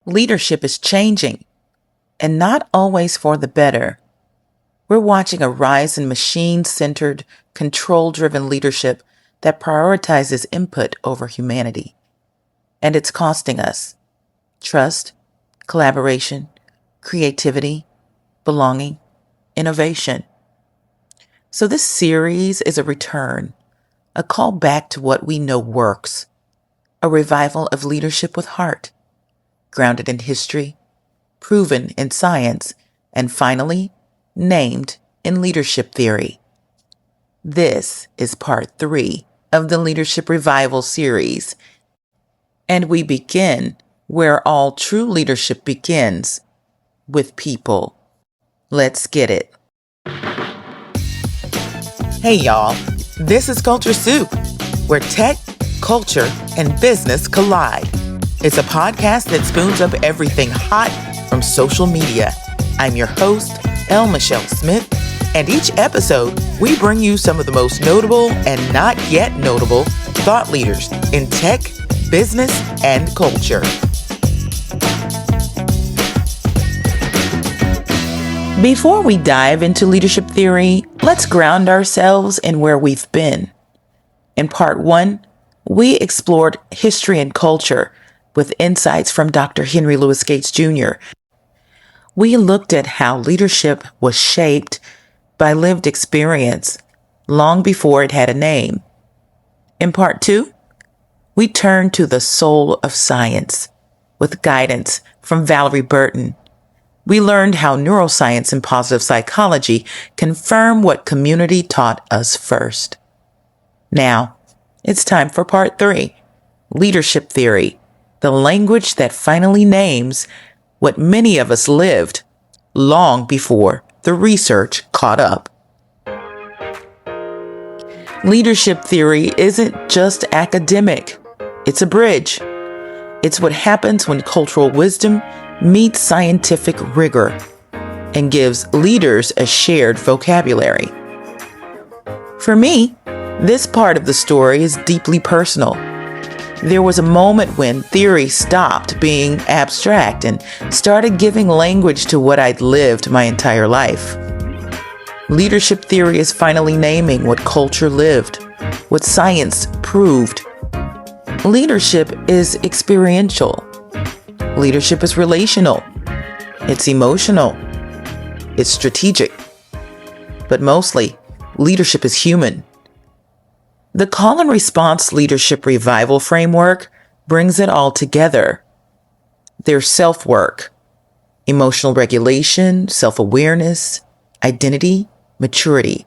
Leadership is changing, and not always for the better. We're watching a rise in machine-centered, control-driven leadership that prioritizes input over humanity. And it's costing us trust, collaboration, creativity, belonging, innovation. So this series is a return, a call back to what we know works, a revival of leadership with heart, grounded in history, proven in science, and finally, named in leadership theory. This is part 3 of the Leadership Revival series, and we begin where all true leadership begins, with people. Let's get it. Hey y'all, this is Culture Soup, where tech, culture, and business collide. It's a podcast that spoons up everything hot from social media. I'm your host, L. Michelle Smith, and each episode, we bring you some of the most notable and not yet notable thought leaders in tech, business, and culture. Before we dive into leadership theory, let's ground ourselves in where we've been. In part 1, we explored history and culture with insights from Dr. Henry Louis Gates Jr. We looked at how leadership was shaped by lived experience long before it had a name. In part 2, we turned to the soul of science with guidance from Valerie Burton. We learned how neuroscience and positive psychology confirm what community taught us first. Now, it's time for part 3, leadership theory, the language that finally names what many of us lived long before the research caught up. Leadership theory isn't just academic. It's a bridge. It's what happens when cultural wisdom meets scientific rigor and gives leaders a shared vocabulary. For me, this part of the story is deeply personal. There was a moment when theory stopped being abstract and started giving language to what I'd lived my entire life. Leadership theory is finally naming what culture lived, what science proved. Leadership is experiential. Leadership is relational. It's emotional. It's strategic. But mostly, leadership is human. The call and response leadership revival framework brings it all together. There's self-work, emotional regulation, self-awareness, identity, maturity.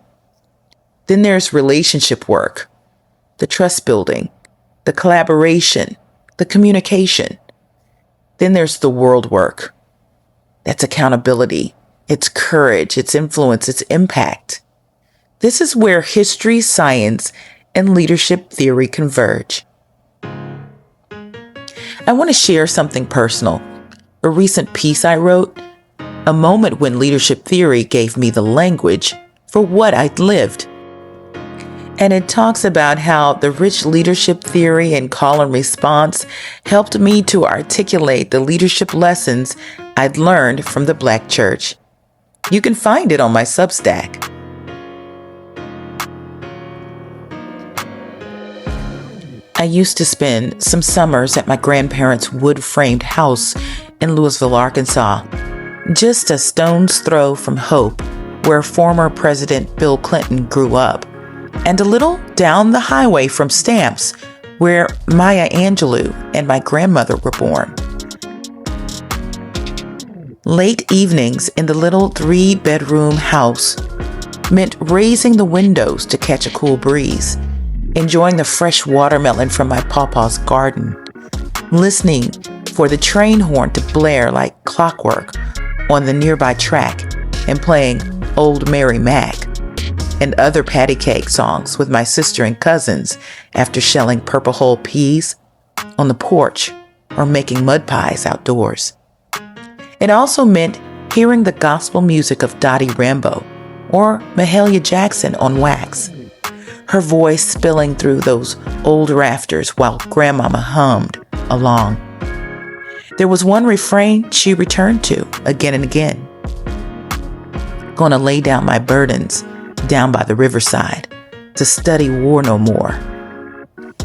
Then there's relationship work, the trust building, the collaboration, the communication. Then there's the world work. That's accountability, it's courage, it's influence, it's impact. This is where history, science, and leadership theory converge. I want to share something personal. A recent piece I wrote, a moment when leadership theory gave me the language for what I'd lived. And it talks about how the rich leadership theory and call and response helped me to articulate the leadership lessons I'd learned from the Black church. You can find it on my Substack. I used to spend some summers at my grandparents' wood-framed house in Louisville, Arkansas, just a stone's throw from Hope, where former President Bill Clinton grew up, and a little down the highway from Stamps, where Maya Angelou and my grandmother were born. Late evenings in the little 3-bedroom house meant raising the windows to catch a cool breeze, enjoying the fresh watermelon from my pawpaw's garden, listening for the train horn to blare like clockwork on the nearby track, and playing Old Mary Mac and other patty cake songs with my sister and cousins after shelling purple hull peas on the porch or making mud pies outdoors. It also meant hearing the gospel music of Dottie Rambo or Mahalia Jackson on wax, her voice spilling through those old rafters while Grandmama hummed along. There was one refrain she returned to again and again. Gonna lay down my burdens down by the riverside to study war no more.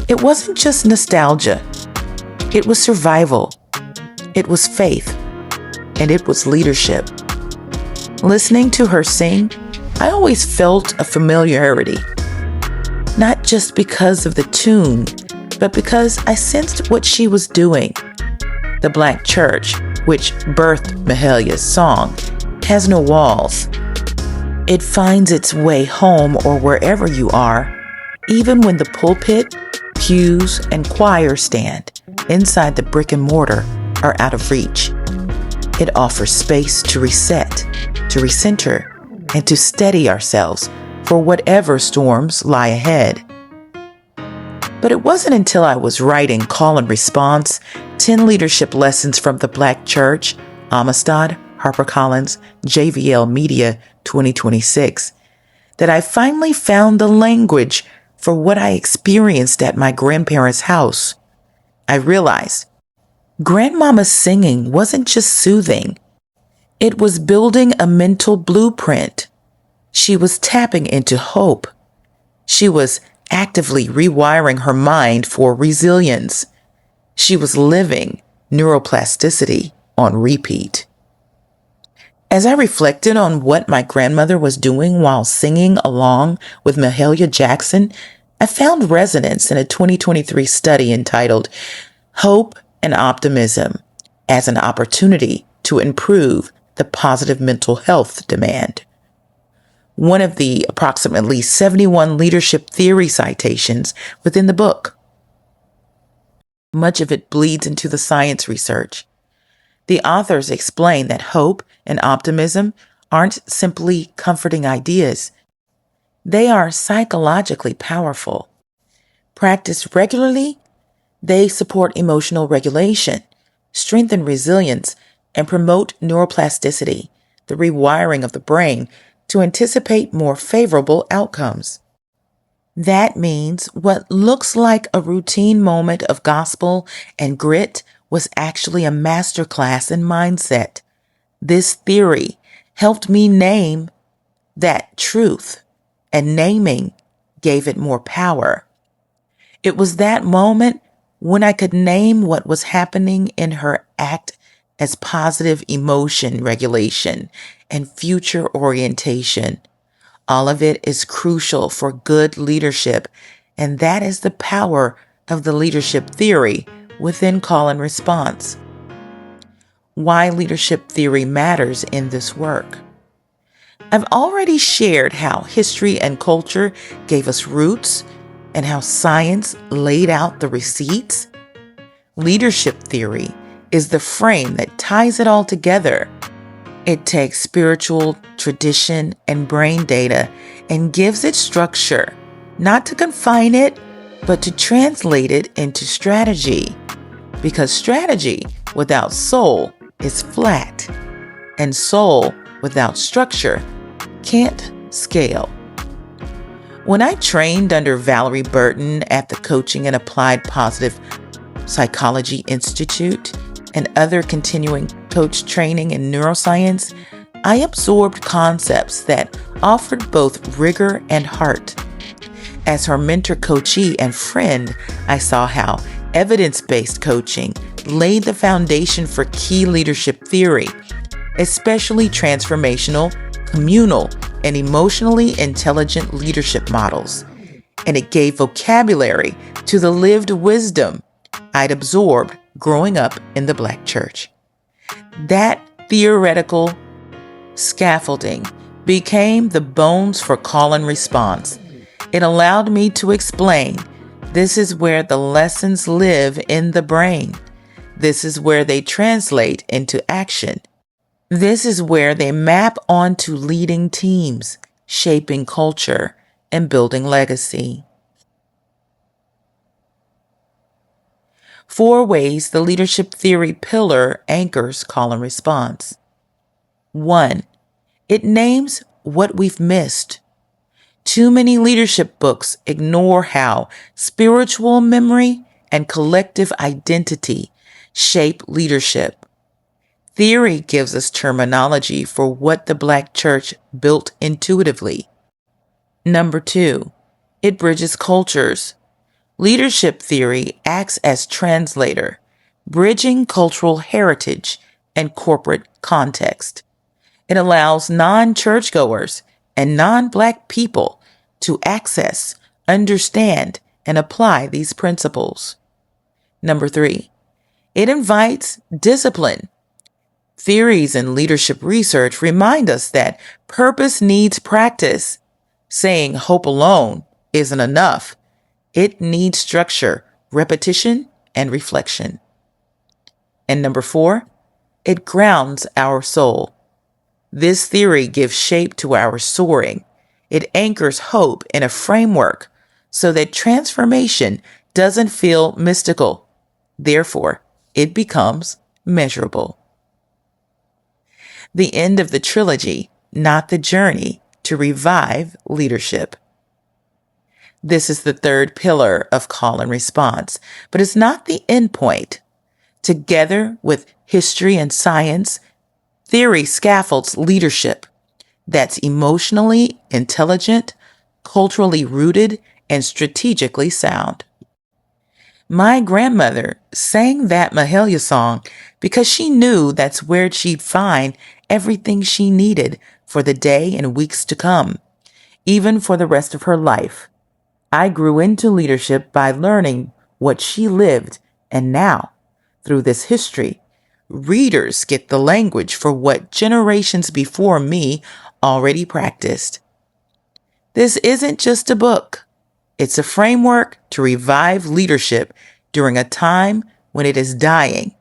It wasn't just nostalgia. It was survival. It was faith. And it was leadership. Listening to her sing, I always felt a familiarity. Not just because of the tune, but because I sensed what she was doing. The Black church, which birthed Mahalia's song, has no walls. It finds its way home or wherever you are, even when the pulpit, pews, and choir stand inside the brick and mortar are out of reach. It offers space to reset, to recenter, and to steady ourselves for whatever storms lie ahead. But it wasn't until I was writing Call and Response, 10 Leadership Lessons from the Black Church, Amistad, HarperCollins, JVL Media, 2026, that I finally found the language for what I experienced at my grandparents' house. I realized Grandmama's singing wasn't just soothing. It was building a mental blueprint. She was tapping into hope. She was actively rewiring her mind for resilience. She was living neuroplasticity on repeat. As I reflected on what my grandmother was doing while singing along with Mahalia Jackson, I found resonance in a 2023 study entitled Hope and Optimism as an Opportunity to Improve the Positive Mental Health Demand. One of the approximately 71 leadership theory citations within the book. Much of it bleeds into the science research. The authors explain that hope and optimism aren't simply comforting ideas. They are psychologically powerful. Practiced regularly, they support emotional regulation, strengthen resilience, and promote neuroplasticity, the rewiring of the brain to anticipate more favorable outcomes. That means what looks like a routine moment of gospel and grit was actually a masterclass in mindset. This theory helped me name that truth, and naming gave it more power. It was that moment when I could name what was happening in her act as positive emotion regulation and future orientation. All of it is crucial for good leadership, and that is the power of the leadership theory within Call and Response. Why leadership theory matters in this work. I've already shared how history and culture gave us roots and how science laid out the receipts. Leadership theory is the frame that ties it all together. It takes spiritual tradition and brain data and gives it structure, not to confine it, but to translate it into strategy. Because strategy without soul is flat, and soul without structure can't scale. When I trained under Valerie Burton at the Coaching and Applied Positive Psychology Institute and other continuing coach training in neuroscience, I absorbed concepts that offered both rigor and heart. As her mentor, coachee, and friend, I saw how evidence-based coaching laid the foundation for key leadership theory, especially transformational, communal, and emotionally intelligent leadership models. And it gave vocabulary to the lived wisdom I'd absorbed growing up in the Black church. That theoretical scaffolding became the bones for Call and Response. It allowed me to explain, this is where the lessons live in the brain. This is where they translate into action. This is where they map onto leading teams, shaping culture, and building legacy. 4 ways the leadership theory pillar anchors Call and Response. 1. It names what we've missed. Too many leadership books ignore how spiritual memory and collective identity shape leadership. Theory gives us terminology for what the Black church built intuitively. Number 2, it bridges cultures. Leadership theory acts as translator, bridging cultural heritage and corporate context. It allows non-churchgoers and non-Black people to access, understand, and apply these principles. Number 3, it invites discipline. Theories in leadership research remind us that purpose needs practice. Saying hope alone isn't enough. It needs structure, repetition, and reflection. And number 4, it grounds our soul. This theory gives shape to our soaring. It anchors hope in a framework so that transformation doesn't feel mystical. Therefore, it becomes measurable. The end of the trilogy, not the journey to revive leadership. This is the third pillar of call and response, but it's not the end point. Together with history and science, theory scaffolds leadership that's emotionally intelligent, culturally rooted, and strategically sound. My grandmother sang that Mahalia song because she knew that's where she'd find everything she needed for the day and weeks to come, even for the rest of her life. I grew into leadership by learning what she lived, and now, through this history, readers get the language for what generations before me already practiced. This isn't just a book. It's a framework to revive leadership during a time when it is dying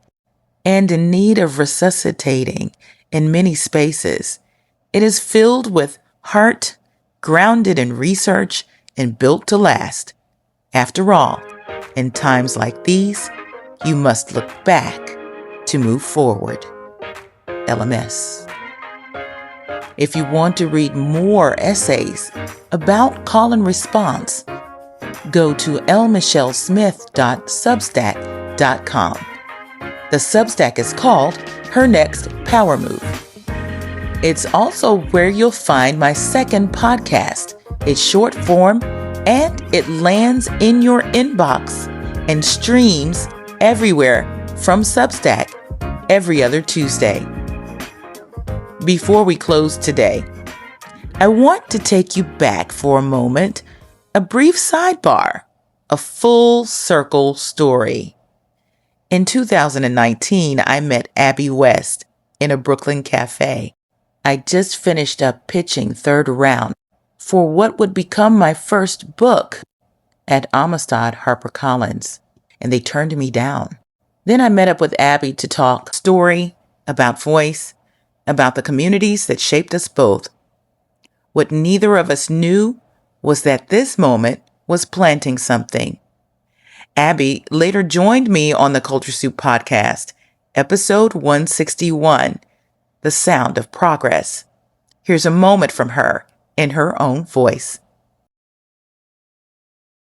and in need of resuscitating in many spaces. It is filled with heart, grounded in research, and built to last. After all, in times like these, you must look back to move forward. LMS. If you want to read more essays about call and response, go to lmichellesmith.substack.com. The Substack is called Her Next Power Move. It's also where you'll find my second podcast. It's short form and it lands in your inbox and streams everywhere from Substack every other Tuesday. Before we close today, I want to take you back for a moment, a brief sidebar, a full circle story. In 2019, I met Abby West in a Brooklyn cafe. I just finished up pitching third round for what would become my first book at Amistad HarperCollins, and they turned me down. Then I met up with Abby to talk story, about voice, about the communities that shaped us both. What neither of us knew was that this moment was planting something. Abby later joined me on the Culture Soup podcast, episode 161, The Sound of Progress. Here's a moment from her in her own voice.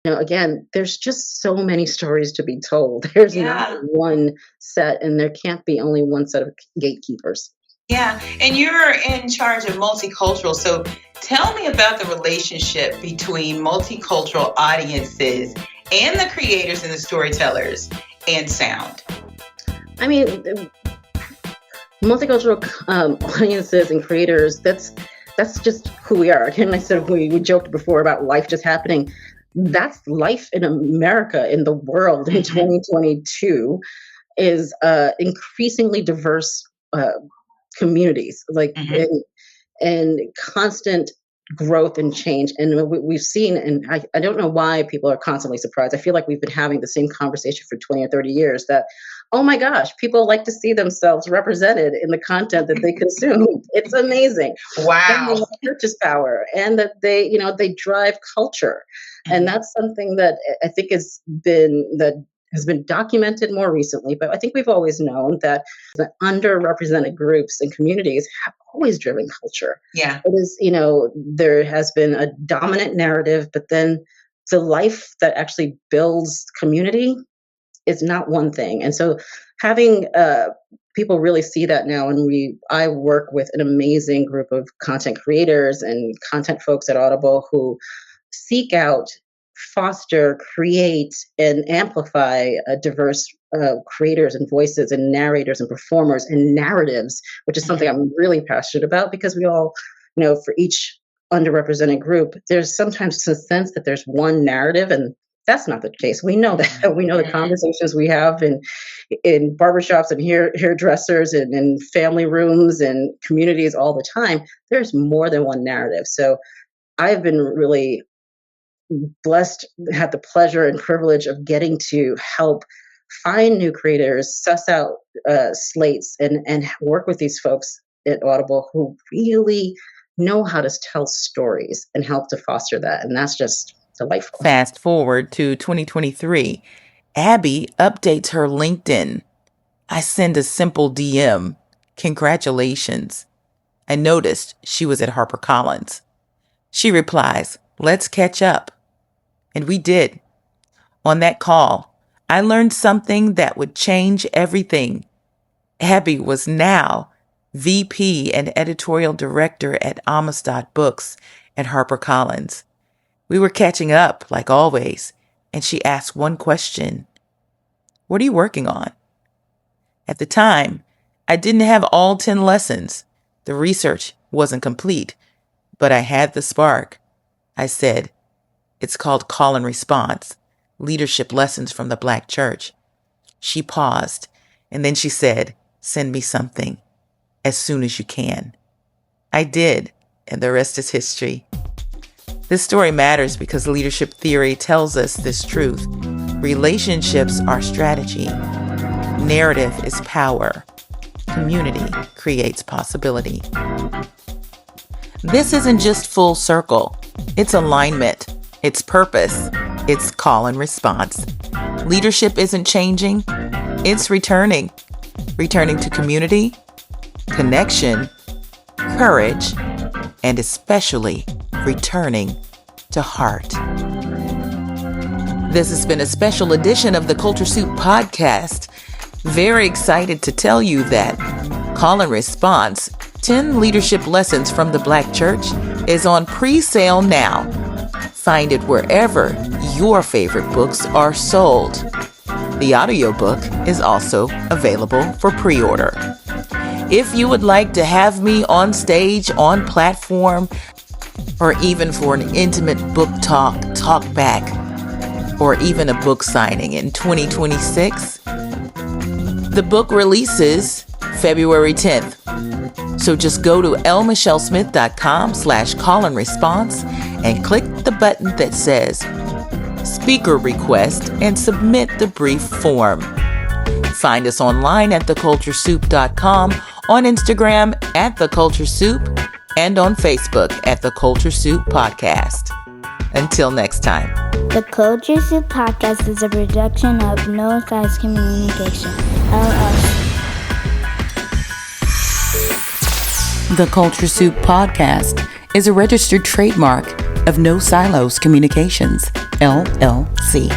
Again, there's just so many stories to be told. There's not one set, and there can't be only one set of gatekeepers. Yeah, and you're in charge of multicultural. So tell me about the relationship between multicultural audiences and the creators and the storytellers and sound. I mean, multicultural audiences and creators, that's just who we are. Again, I said we joked before about life just happening. That's life in America, in the world in 2022, is increasingly diverse communities, and constant growth and change. And we've seen, and I don't know why people are constantly surprised. I feel like we've been having the same conversation for 20 or 30 years that, oh my gosh, people like to see themselves represented in the content that they consume. It's amazing. Wow. And they have purchase power, and that they drive culture. And that's something that I think has been documented more recently, but I think we've always known that the underrepresented groups and communities have always driven culture. Yeah. It is, there has been a dominant narrative, but then the life that actually builds community is not one thing. And so having people really see that now, and I work with an amazing group of content creators and content folks at Audible who seek out, foster, create, and amplify diverse creators and voices and narrators and performers and narratives, which is something I'm really passionate about, because we all, for each underrepresented group, there's sometimes a sense that there's one narrative, and that's not the case. We know that. We know the conversations we have in barbershops and hairdressers and in family rooms and communities all the time. There's more than one narrative. So I've been really blessed, had the pleasure and privilege of getting to help find new creators, suss out slates, and work with these folks at Audible who really know how to tell stories and help to foster that. And that's just delightful. Fast forward to 2023. Abby updates her LinkedIn. I send a simple DM. Congratulations. I noticed she was at HarperCollins. She replies, let's catch up. And we did. On that call, I learned something that would change everything. Abby was now VP and Editorial Director at Amistad Books at HarperCollins. We were catching up, like always, and she asked one question. What are you working on? At the time, I didn't have all 10 lessons. The research wasn't complete, but I had the spark. I said, it's called Call and Response, Leadership Lessons from the Black Church. She paused, and then she said, send me something as soon as you can. I did, and the rest is history. This story matters because leadership theory tells us this truth. Relationships are strategy. Narrative is power. Community creates possibility. This isn't just full circle. It's alignment. It's purpose. It's call and response. Leadership isn't changing. It's returning. Returning to community, connection, courage, and especially returning to heart. This has been a special edition of the Culture Soup Podcast. Very excited to tell you that Call and Response, 10 Leadership Lessons from the Black Church, is on pre-sale now. Find it wherever your favorite books are sold. The audiobook is also available for pre-order. If you would like to have me on stage, on platform, or even for an intimate book talk back, or even a book signing in 2026, the book releases February 10th. So just go to lmichellesmith.com/call and response and click the button that says Speaker Request and submit the brief form. Find us online at theculturesoup.com, on Instagram at theculturesoup, and on Facebook at The Culture Soup Podcast. Until next time. The Culture Soup Podcast is a production of No Size Communication, LLC. The Culture Soup Podcast is a registered trademark of No Silos Communications, LLC.